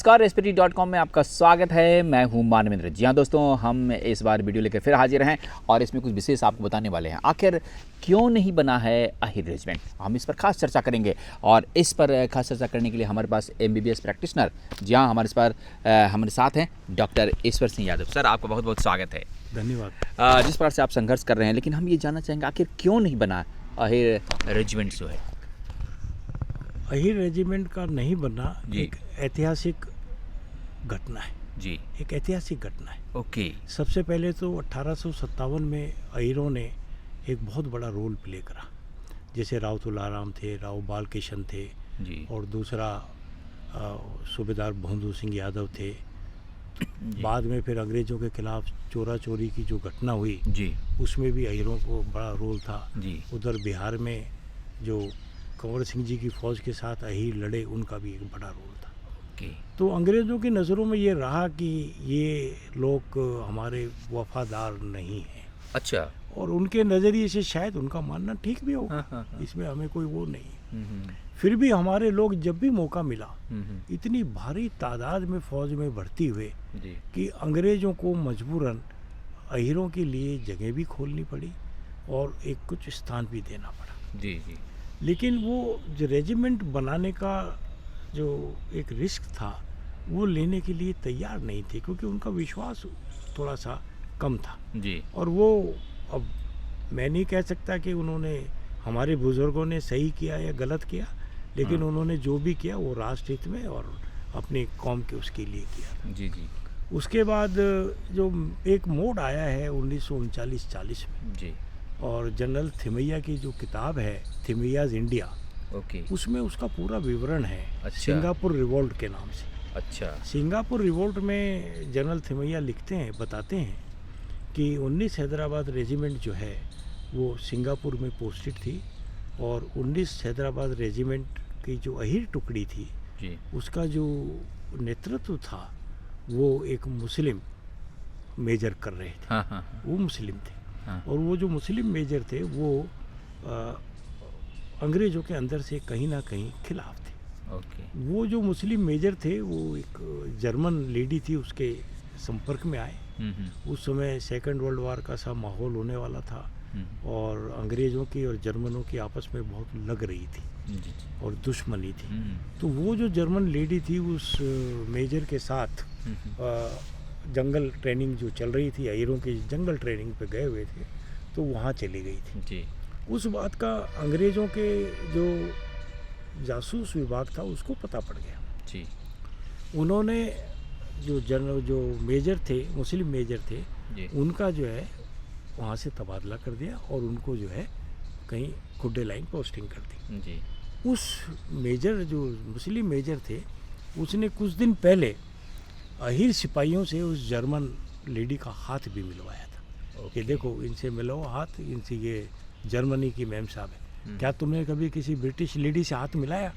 नमस्कार, SPT.com में आपका स्वागत है। मैं हूं मानवेंद्र। जी हाँ दोस्तों, हम इस बार वीडियो लेकर फिर हाजिर हैं और इसमें कुछ विशेष आपको बताने वाले हैं। आखिर क्यों नहीं बना है अहिर रेजिमेंट, हम इस पर खास चर्चा करेंगे। और इस पर खास चर्चा करने के लिए हमारे पास MBBS प्रैक्टिशनर, जी हाँ, हमारे साथ हैं डॉक्टर ईश्वर सिंह यादव। सर, आपका बहुत बहुत स्वागत है। धन्यवाद। जिस प्रकार से आप संघर्ष कर रहे हैं, लेकिन हम ये जानना चाहेंगे आखिर क्यों नहीं बना अहिर रेजिमेंट जो है। अहिर रेजिमेंट का नहीं बनना एक ऐतिहासिक घटना है जी। एक ऐतिहासिक घटना है। ओके। सबसे पहले तो 1857 में अहिरों ने एक बहुत बड़ा रोल प्ले करा। जैसे राव तुलाराम थे, राव बालकिशन थे जी। और दूसरा सूबेदार भोंदू सिंह यादव थे। बाद में फिर अंग्रेज़ों के खिलाफ चोरा चोरी की जो घटना हुई जी, उसमें भी अहिरों को बड़ा रोल था जी। उधर बिहार में जो कंवर सिंह जी की फ़ौज के साथ अहिर लड़े, उनका भी एक बड़ा रोल था। ओके। तो अंग्रेज़ों की नज़रों में ये रहा कि ये लोग हमारे वफादार नहीं हैं। अच्छा। और उनके नज़रिए से शायद उनका मानना ठीक भी होगा। हाँ। इसमें हमें कोई वो नहीं। फिर भी हमारे लोग जब भी मौका मिला इतनी भारी तादाद में फ़ौज में भर्ती हुए जी। कि अंग्रेज़ों को मजबूरन अहिरों के लिए जगह भी खोलनी पड़ी और एक कुछ स्थान भी देना पड़ा। जी जी। लेकिन वो जो रेजिमेंट बनाने का जो एक रिस्क था वो लेने के लिए तैयार नहीं थे, क्योंकि उनका विश्वास थोड़ा सा कम था। जी। और वो, अब मैं नहीं कह सकता कि उन्होंने, हमारे बुज़ुर्गों ने सही किया या गलत किया, लेकिन उन्होंने जो भी किया वो राष्ट्र हित में और अपनी कौम के उसके लिए किया। जी जी। उसके बाद जो एक मोड़ आया है 1939-40 में, जी। और जनरल थिमैया की जो किताब है थिमैयाज़ इंडिया, ओके। उसमें उसका पूरा विवरण है। अच्छा। सिंगापुर रिवोल्ट के नाम से। अच्छा। सिंगापुर रिवोल्ट में जनरल थिमैया लिखते हैं, बताते हैं कि 19 हैदराबाद रेजिमेंट जो है वो सिंगापुर में पोस्टेड थी, और 19 हैदराबाद रेजिमेंट की जो अहिर टुकड़ी थी जी। उसका जो नेतृत्व था वो एक मुस्लिम मेजर कर रहे थे। हाँ। वो मुस्लिम थे। हाँ। और वो जो मुस्लिम मेजर थे वो अंग्रेज़ों के अंदर से कहीं ना कहीं खिलाफ थे। ओके। वो जो मुस्लिम मेजर थे वो एक जर्मन लेडी थी, उसके संपर्क में आए। उस समय सेकंड वर्ल्ड वार का सा माहौल होने वाला था और अंग्रेज़ों की और जर्मनों की आपस में बहुत लग रही थी जी। और दुश्मनी थी। तो वो जो जर्मन लेडी थी उस मेजर के साथ जंगल ट्रेनिंग जो चल रही थी, अहिरों की जंगल ट्रेनिंग पे गए हुए थे, तो वहाँ चली गई थी जी। उस बात का अंग्रेज़ों के जो जासूस विभाग था उसको पता पड़ गया जी। उन्होंने जो मेजर थे, मुस्लिम मेजर थे जी। उनका जो है वहाँ से तबादला कर दिया और उनको जो है कहीं खुड्डे लाइन पोस्टिंग कर दी। जी। उस मेजर जो मुस्लिम मेजर थे उसने कुछ दिन पहले अहिर सिपाहियों से उस जर्मन लेडी का हाथ भी मिलवाया था कि देखो इनसे मिलो हाथ, इनसे, ये जर्मनी की मैम साहब है, क्या तुमने कभी किसी ब्रिटिश लेडी से हाथ मिलाया?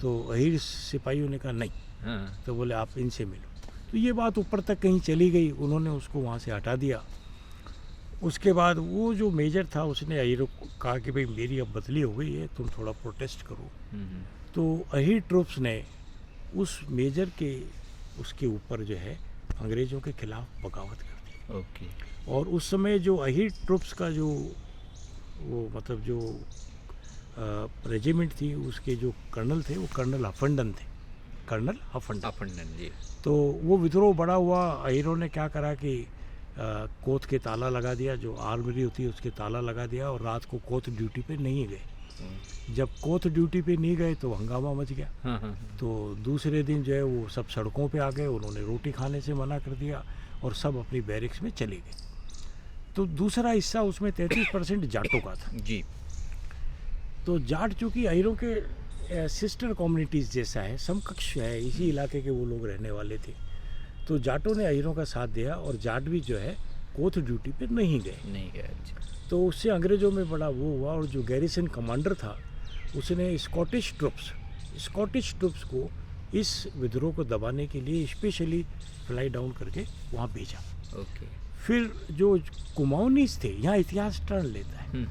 तो अहिर सिपाहियों ने कहा नहीं। तो बोले आप इनसे मिलो। तो ये बात ऊपर तक कहीं चली गई, उन्होंने उसको वहाँ से हटा दिया। उसके बाद वो जो मेजर था उसने अहिरों को कहा कि भाई मेरी अब बदली हो गई है, तुम थोड़ा प्रोटेस्ट करो। तो अहिर ट्रूप्स ने उस मेजर के उसके ऊपर जो है अंग्रेज़ों के खिलाफ बगावत कर दी। ओके। और उस समय जो अहिर ट्रूप्स का जो वो मतलब जो रेजिमेंट थी उसके जो कर्नल थे वो कर्नल हफंडन थे। कर्नल हफंडन जी। तो वो विद्रोह बड़ा हुआ। अहिरों ने क्या करा कि कोत के ताला लगा दिया, जो आर्मरी होती है उसके ताला लगा दिया, और रात को कोत ड्यूटी पे नहीं गए। जब कोत ड्यूटी पे नहीं गए तो हंगामा मच गया। तो दूसरे दिन जो है वो सब सड़कों पे आ गए, उन्होंने रोटी खाने से मना कर दिया और सब अपनी बैरिक्स में चले गए। तो दूसरा हिस्सा उसमें 33% जाटों का था। जी। तो जाट चूँकि अहिरों के सिस्टर कम्युनिटीज़ जैसा है, समकक्ष है, इसी इलाके के वो लोग रहने वाले थे, तो जाटों ने अहिरों का साथ दिया और जाट भी जो है कोत ड्यूटी पे नहीं गए। तो उससे अंग्रेज़ों में बड़ा वो हुआ, और जो गैरिसन कमांडर था उसने स्कॉटिश ट्रुप्स को इस विद्रोह को दबाने के लिए स्पेशली फ्लाई डाउन करके वहाँ भेजा। ओके। फिर जो कुमाऊनीज थे, यहाँ इतिहास टर्न लेता है।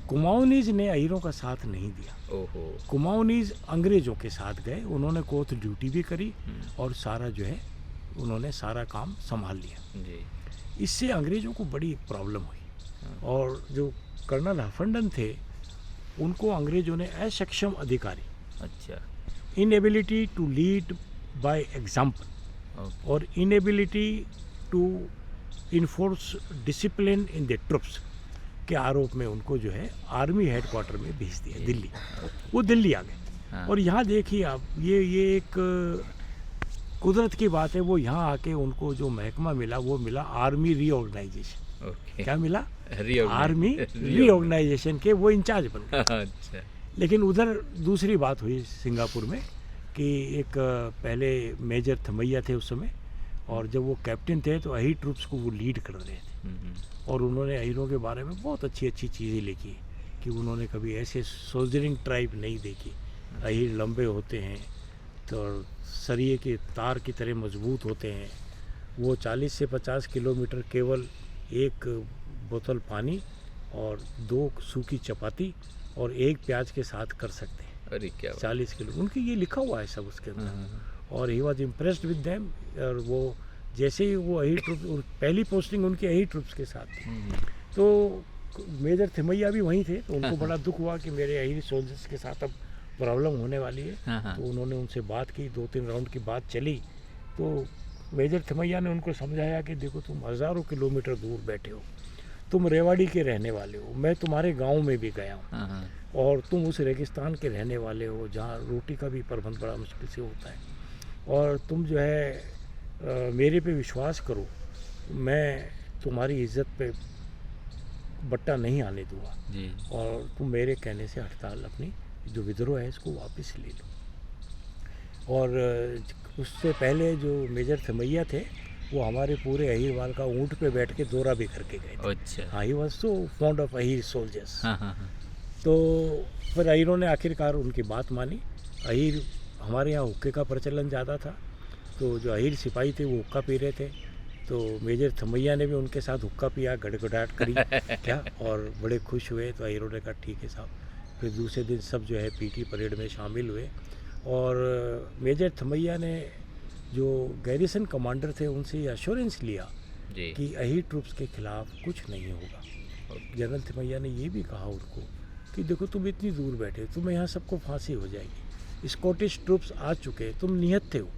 कुमाऊनीज ने अहीरों का साथ नहीं दिया। ओहो। कुमाऊनीज अंग्रेजों के साथ गए, उन्होंने कोर्ट ड्यूटी भी करी और सारा जो है उन्होंने सारा काम संभाल लिया। जी। इससे अंग्रेजों को बड़ी प्रॉब्लम हुई और जो कर्नल हफंडन थे उनको अंग्रेजों ने असक्षम अधिकारी, अच्छा। Inability to lead by example okay. और inability to enforce discipline in the troops के आरोप में उनको जो है आर्मी हेडक्वार्टर में भेज दिया, दिल्ली। वो दिल्ली आ गए। हाँ। और यहाँ देखिए आप, ये एक कुदरत की बात है, वो यहाँ आके उनको जो महकमा मिला वो मिला आर्मी रीऑर्गेनाइजेशन। ओके। क्या मिला? रीऑर्गेनाइज- आर्मी रीऑर्गेनाइजेशन के वो इंचार्ज बन गए। अच्छा। लेकिन उधर दूसरी बात हुई सिंगापुर में कि एक पहले मेजर थमैया थे उस समय, और जब वो कैप्टन थे तो अही ट्रूप्स को वो लीड कर रहे थे और उन्होंने अहीरों के बारे में बहुत अच्छी अच्छी चीज़ें लिखी कि उन्होंने कभी ऐसे सोल्जरिंग ट्राइब नहीं देखी। अहीर लंबे होते हैं तो सरिये के तार की तरह मजबूत होते हैं, वो 40 से 50 किलोमीटर केवल एक बोतल पानी और 2 सूखी चपाती और 1 प्याज के साथ कर सकते हैं। अरे क्या बात। 40 किलो, उनकी ये लिखा हुआ है सब उसके अंदर। और he was impressed with them. और वो जैसे ही वो अही ट्रुप, पहली पोस्टिंग उनकी अही ट्रुप्स के साथ थी, तो मेजर थिमैया भी वहीं थे, तो उनको बड़ा दुख हुआ कि मेरे अही सोल्जर्स के साथ अब प्रॉब्लम होने वाली है। तो उन्होंने उनसे बात की, 2-3 राउंड की बात चली, तो मेजर थिमैया ने उनको समझाया कि देखो तुम हज़ारों किलोमीटर दूर बैठे हो, तुम रेवाड़ी के रहने वाले हो, मैं तुम्हारे गांव में भी गया हूँ और तुम उस रेगिस्तान के रहने वाले हो जहाँ रोटी का भी प्रबंध बड़ा मुश्किल से होता है, और तुम जो है मेरे पे विश्वास करो, मैं तुम्हारी इज्जत पे बट्टा नहीं आने दूंगा जी। और तुम मेरे कहने से हड़ताल, अपनी जो विद्रोह है इसको वापस ले लो। और उससे पहले जो मेजर थमैया थे वो हमारे पूरे अहीरवाल का ऊँट पे बैठ के दौरा भी करके गए थे। अच्छा। हाँ, he was so fond of Ahir soldiers. हाँ। तो फिर अहीरों ने आखिरकार उनकी बात मानी। अहीर, हमारे यहाँ हुक्के का प्रचलन ज़्यादा था, तो जो अहीर सिपाही थे वो हुक्का पी रहे थे, तो मेजर थमैया ने भी उनके साथ हुक्का पिया, गड़गड़ाहट करी क्या, और बड़े खुश हुए। तो अहीरों ने कहा ठीक है साहब। फिर दूसरे दिन सब जो है पीटी परेड में शामिल हुए और मेजर थमैया ने जो गैरिसन कमांडर थे उनसे ये अश्योरेंस लिया जी। कि अहीर ट्रूप्स के खिलाफ कुछ नहीं होगा। जनरल थिमैया ने ये भी कहा उनको कि देखो तुम इतनी दूर बैठे, तुम्हें यहाँ सबको फांसी हो जाएगी, स्कॉटिश ट्रूप्स आ चुके, तुम निहत्थे हो,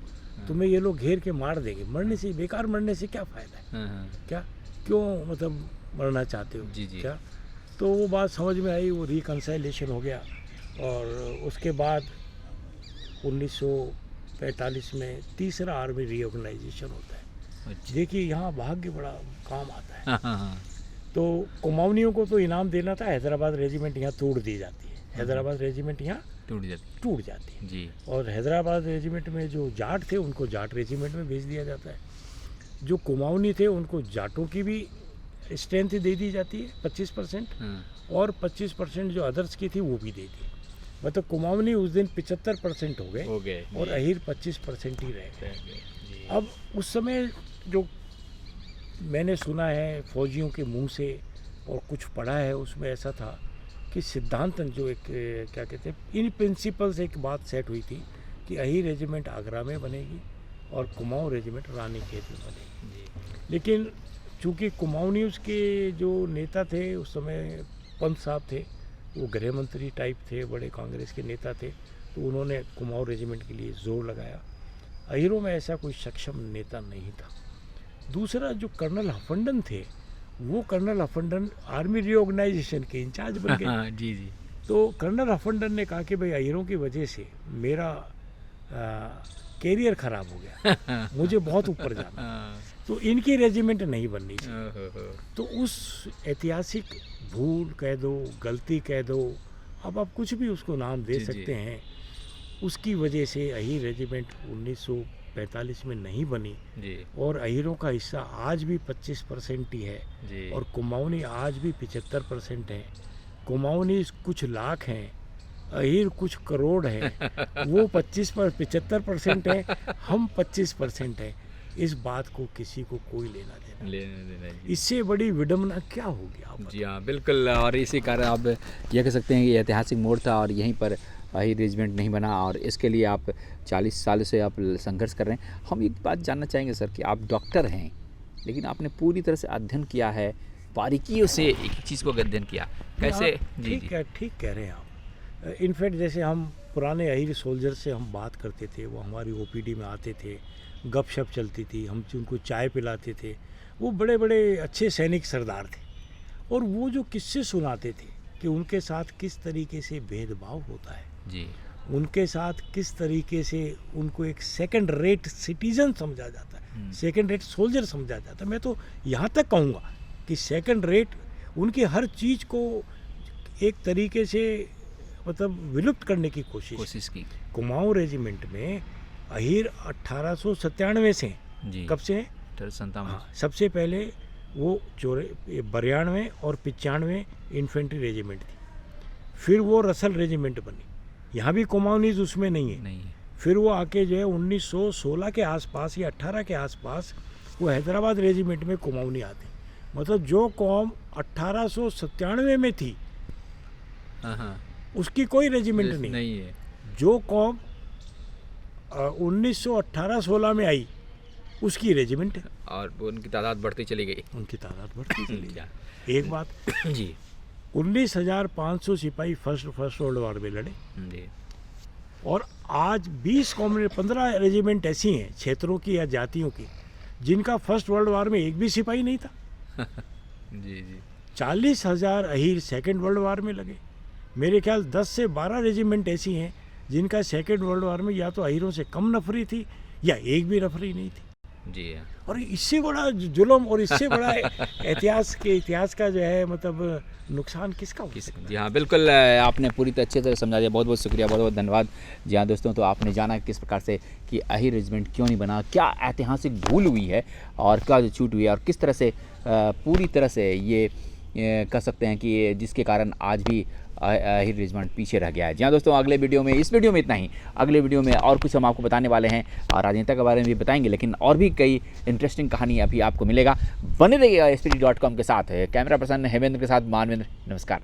तुम्हें ये लोग घेर के मार देंगे, मरने से, बेकार मरने से क्या फ़ायदा है, क्या, क्यों मतलब मरना चाहते हो, जी जी। क्या। तो वो बात समझ में आई, वो रिकन्साइलेशन हो गया और उसके बाद 1945 में तीसरा आर्मी रीऑर्गेनाइजेशन होता है। अच्छा। देखिए यहाँ भाग्य बड़ा काम आता है। हाँ। तो कुमाऊनियों को तो इनाम देना था, हैदराबाद रेजिमेंट यहाँ तोड़ दी जाती है, हैदराबाद रेजिमेंट यहाँ टूट जाती है जी। और हैदराबाद रेजिमेंट में जो जाट थे उनको जाट रेजिमेंट में भेज दिया जाता है, जो कुमाऊनी थे उनको जाटों की भी स्ट्रेंथ दे दी जाती है 25% और 25% जो अदर्स की थी वो भी दे दी। मतलब कुमाऊनी उस दिन 75% हो गए और अहीर 25% ही रह गए। अब उस समय जो मैंने सुना है फौजियों के मुंह से और कुछ पढ़ा है, उसमें ऐसा था कि सिद्धांतन जो एक क्या कहते हैं, इन प्रिंसिपल से एक बात सेट हुई थी कि अहीर रेजिमेंट आगरा में बनेगी और कुमाऊं रेजिमेंट रानीखेत में बनेगी। लेकिन चूँकि कुमाऊनियों के जो नेता थे उस समय पंत साहब थे, वो गृह मंत्री टाइप थे, बड़े कांग्रेस के नेता थे, तो उन्होंने कुमाऊं रेजिमेंट के लिए जोर लगाया। अहीरों में ऐसा कोई सक्षम नेता नहीं था। दूसरा जो कर्नल हफंडन थे, वो कर्नल हफंडन आर्मी रीऑर्गेनाइजेशन के इंचार्ज बन गए। जी जी। तो कर्नल हफंडन ने कहा कि भाई अहीरों की वजह से मेरा कैरियर ख़राब हो गया, मुझे बहुत ऊपर जाना, तो इनकी रेजिमेंट नहीं बननी चाहिए। तो उस ऐतिहासिक भूल कह दो, गलती कह दो, अब आप कुछ भी उसको नाम दे सकते हैं, उसकी वजह से अहीर रेजिमेंट 1945 में नहीं बनी जी। और अहीरों का हिस्सा आज भी 25% ही है जी। और कुमाऊनी आज भी 75% है। कुमाऊनी कुछ लाख हैं, अहीर कुछ करोड़ हैं, वो 75% है, हम 25% हैं। इस बात को किसी को कोई लेना देना, लेने देना जी। इससे बड़ी विडम्बना क्या होगी आप जी बताओ। हाँ बिल्कुल, और इसी कारण आप यह कह सकते हैं कि ऐतिहासिक मोड़ था और यहीं पर अहिर रेजिमेंट नहीं बना, और इसके लिए आप 40 साल से आप संघर्ष कर रहे हैं। हम एक बात जानना चाहेंगे सर कि आप डॉक्टर हैं, लेकिन आपने पूरी तरह से अध्ययन किया है, बारीकियों से एक चीज़ को अध्ययन किया, कैसे? आप जी ठीक है, ठीक कह रहे हैं आप। इनफैक्ट जैसे हम पुराने अहिर सोल्जर से हम बात करते थे, वो हमारी ओपीडी में आते थे, गपशप चलती थी, हम उनको चाय पिलाते थे। वो बड़े बड़े अच्छे सैनिक सरदार थे, और वो जो किस्से सुनाते थे कि उनके साथ किस तरीके से भेदभाव होता है, जी उनके साथ किस तरीके से उनको एक सेकंड रेट सिटीजन समझा जाता है, सेकंड रेट सोल्जर समझा जाता है। मैं तो यहाँ तक कहूँगा कि सेकंड रेट उनकी हर चीज़ को एक तरीके से मतलब विलुप्त करने की कोशिश की कुमाऊं रेजिमेंट में अहिर 1897 से हैं। जी। कब से हैं? 97 हाँ, सबसे पहले वो 92 और 95 इन्फेंट्री रेजिमेंट थी, फिर वो रसल रेजिमेंट बनी, यहाँ भी कुमाऊनीज उसमें नहीं है। नहीं है। फिर वो आके जो है 1916 के आसपास या 18 के आसपास वो हैदराबाद रेजिमेंट में कुमाऊनी आते। मतलब जो कौम 1897 में थी हाँ उसकी कोई रेजिमेंट नहीं है। जो कौम 1918-16 में आई उसकी रेजिमेंट है। और वो उनकी तादाद बढ़ती चली गई। उनकी तादाद बढ़ती चली क्या? गई। एक बात, जी 19,500 सिपाही फर्स्ट वर्ल्ड वार में लड़े, जी और आज 15 रेजिमेंट ऐसी हैं क्षेत्रों की या जातियों की जिनका फर्स्ट वर्ल्ड वार में एक भी सिपाही नहीं था। जी जी 40,000 अहीर सेकेंड वर्ल्ड वार में लगे। मेरे ख्याल 10 से 12 रेजिमेंट ऐसी हैं जिनका सेकेंड वर्ल्ड वार में या तो अहीरों से कम नफरी थी या एक भी नफरी नहीं थी। जी हाँ। और इससे बड़ा जुल्म और इससे बड़ा इतिहास का जो है मतलब नुकसान किसका हो सकता है? जी हाँ बिल्कुल, आपने पूरी तरह अच्छे तरह समझा दिया। बहुत बहुत शुक्रिया, बहुत बहुत धन्यवाद। जी हाँ दोस्तों, तो आपने जाना किस प्रकार से कि अहिर रेजिमेंट क्यों नहीं बना, क्या ऐतिहासिक भूल हुई है और क्या जो छूट हुई है, और किस तरह से पूरी तरह से ये कह सकते हैं कि जिसके कारण आज भी अहिर रेजिमेंट पीछे रह गया है। जी हाँ दोस्तों, अगले वीडियो में, इस वीडियो में इतना ही, अगले वीडियो में और कुछ हम आपको बताने वाले हैं और राजनेता के बारे में भी बताएंगे, लेकिन और भी कई इंटरेस्टिंग कहानी अभी आपको मिलेगा। बने रहिएगा SPD.com के साथ। कैमरा पर्सन हेमेंद्र के साथ मानवेंद्र, नमस्कार।